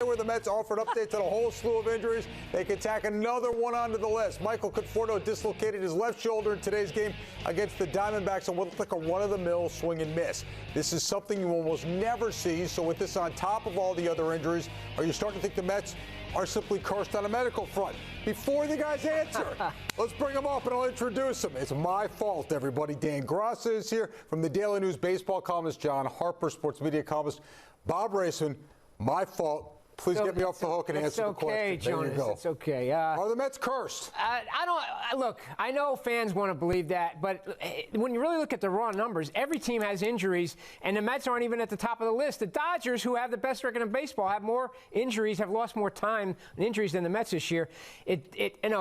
where the Mets offered updates on a whole slew of injuries. They could tack another one onto the list. Michael Conforto dislocated his left shoulder in today's game against the Diamondbacks on what looked like a run-of-the-mill swing and miss. This is something you almost never see. So with this on top of all the other injuries, are you starting to think the Mets are simply cursed on a medical front? Before the guys answer, let's bring them up and I'll introduce them. It's my fault, everybody. Dan Graca is here from the Daily News baseball columnist, John Harper, sports media columnist, Bob Raceman. My fault. Please get me off the hook and answer the question. It's okay, Jonas. It's okay. Are the Mets cursed? Look, I know fans want to believe that, but when you really look at the raw numbers, every team has injuries, and the Mets aren't even at the top of the list. The Dodgers, who have the best record in baseball, have more injuries, have lost more time in injuries than the Mets this year.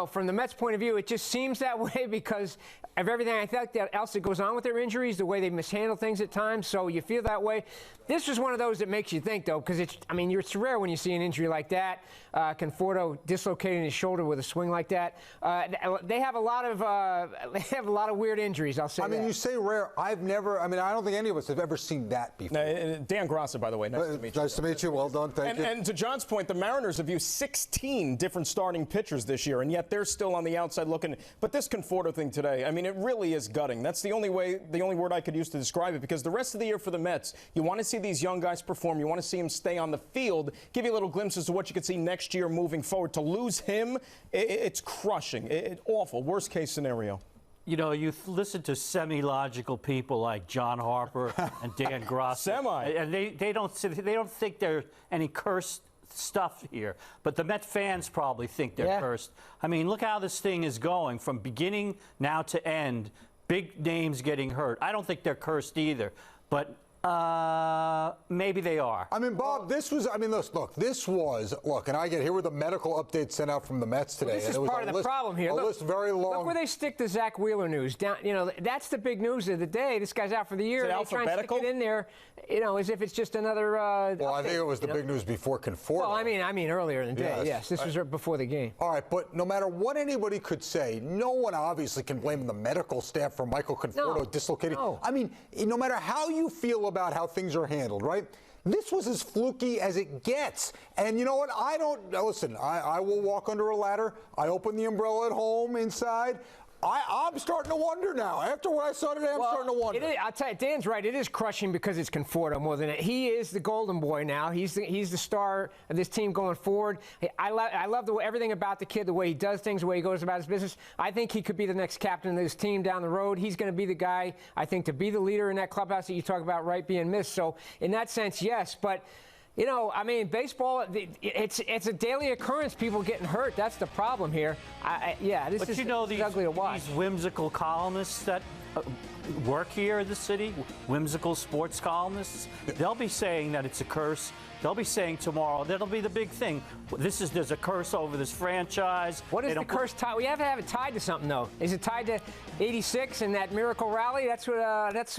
From the Mets' point of view, it just seems that way because of everything else that goes on with their injuries, the way they mishandle things at times. So you feel that way. This is one of those that makes you think, though, because it's rare when you see an injury like that. Conforto dislocating his shoulder with a swing like that. They have a lot of weird injuries. I'll say. You say rare. I don't think any of us have ever seen that before. Dan Graca, by the way. Nice to meet you. Nice to meet you. Well done. Thank you. And to John's point, the Mariners have used 16 different starting pitchers this year, and yet they're still on the outside looking. But this Conforto thing today, it really is gutting. That's the only word I could use to describe it, because the rest of the year for the Mets, you want to see these young guys perform. You want to see them stay on the field, give you a little glimpse as to what you could see next year moving forward. To lose him, it's crushing. It's awful. Worst case scenario. You listen to semi-logical people like John Harper and Dan Graca, and they don't think there's any cursed stuff here, but the Met fans probably think they're cursed. Look how this thing is going from beginning now to end. Big names getting hurt. I don't think they're cursed either, but maybe they are. Bob, this was, look, and here were the medical updates sent out from the Mets today. Well, this is part of the problem here. List very long. Look where they stick the Zach Wheeler news. That's the big news of the day. This guy's out for the year. Is it alphabetical? They try and stick it in there, as if it's just another well, update, I think it was the big news before Conforto. Well, I mean earlier in the day, yes. This was before the game. All right, but no matter what anybody could say, no one obviously can blame the medical staff for Michael Conforto dislocating. No. No matter how you feel about how things are handled, right? This was as fluky as it gets. And you know what? I will walk under a ladder. I open the umbrella at home inside. I'm starting to wonder now. After what I saw today, I'm starting to wonder. I'll tell you, Dan's right. It is crushing because it's Conforto more than it. He is the golden boy now. He's the star of this team going forward. I love everything about the kid, the way he does things, the way he goes about his business. I think he could be the next captain of this team down the road. He's going to be the guy, I think, to be the leader in that clubhouse that you talk about, right, being missed. So in that sense, yes. But baseball, it's a daily occurrence, people getting hurt. That's the problem here. This is ugly to watch. These whimsical columnists that work here in the city, whimsical sports columnists, they'll be saying that it's a curse. They'll be saying tomorrow, that'll be the big thing. There's a curse over this franchise. What is the curse tied? We have to have it tied to something, though. Is it tied to '86 and that miracle rally? That's what.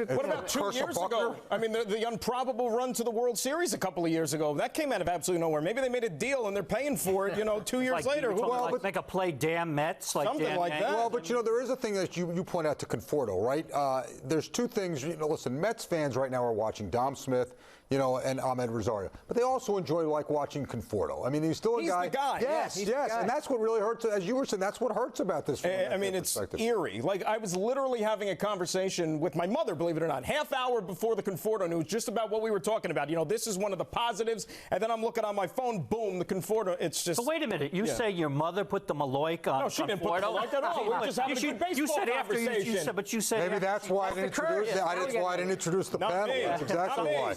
What about 2 years ago? The improbable run to the World Series a couple of years ago. That came out of absolutely nowhere. Maybe they made a deal and they're paying for it. 2 years later. Make a play, damn Mets, something like that. Well, but there is a thing that you point out to Conforto, right? There's two things. Listen, Mets fans right now are watching Dom Smith, and Ahmed Rosario, but they also enjoy watching Conforto. He's still a guy. He's the guy. Yes, and that's what really hurts. As you were saying, that's what hurts about this. It's eerie. I was literally having a conversation with my mother, believe it or not, half hour before the Conforto news, just about what we were talking about. This is one of the positives, and then I'm looking on my phone, boom, the Conforto. It's just. But wait a minute. You say your mother put the Maloik on? No, she didn't put the Maloik at all. We're just having a good baseball conversation. But you said maybe that's why I didn't introduce. That's why I didn't introduce the panel. That's exactly why.